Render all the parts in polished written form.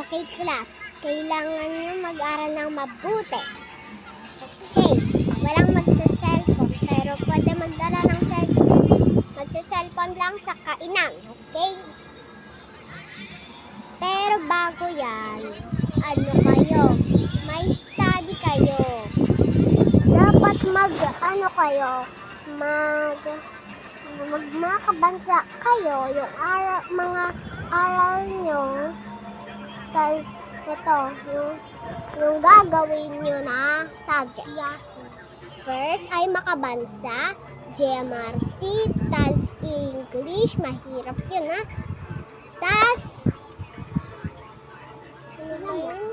Okay, class. Kailangan nyo mag-aral ng mabuti. Okay, walang magsa-cellphone, pero pwede magdala ng cellphone. Magsa-cellphone lang sa kainan, okay? Pero bago yan, ano kayo? May study kayo. Dapat magmakabansa kayo yung mga aral nyo. Tapos ito, yung gagawin nyo na subject. First ay makabansa, GMRC, tas English, mahirap yun ha. Tas, ano ba yun?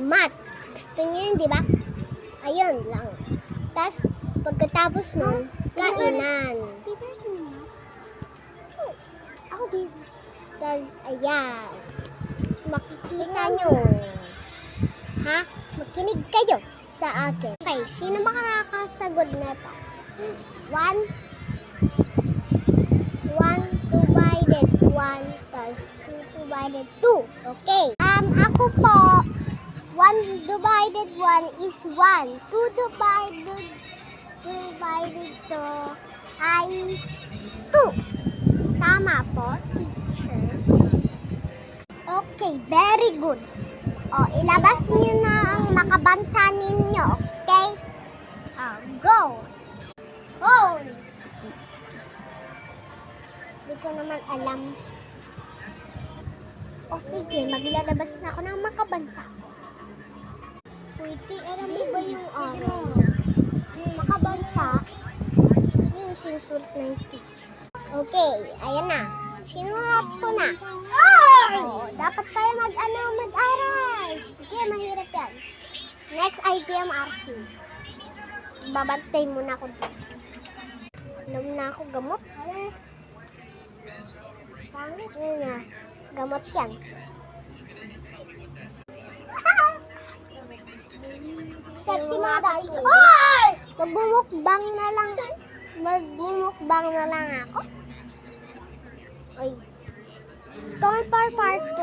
Math. Gusto nyo yun, di ba? Ayun lang. Tas, pagkatapos nun, kainan. Ako din. Tas, ayan. Makikita nyo. Ha? Makinig kayo sa akin. Okay, sino makakasagot na ito? 1 divided 1 plus 2 divided 2. Okay. Ako po, 1 divided 1 is 1. 2 divided 2 ay 2. Tama po, teacher. Okay, very good. O, ilabas nyo na ang makabansa ninyo, okay? Go! Go! Hindi ko naman alam. O sige, maglalabas na ako ng makabansa ko. Pwede, alam mo ba yung makabansa? Yung sinusulat na yung teacher. Okay, ayan na. Sinulat ko na. Dapat tayo mag-aral. Sige, mahirap yan. Next ay GMRC. Babantay muna ako dito. Alam na ako gamot. Pangit. Yan na. Gamot yan. Sexy mga dahil. Magbumukbang na lang ako. Oy. Comment part 2.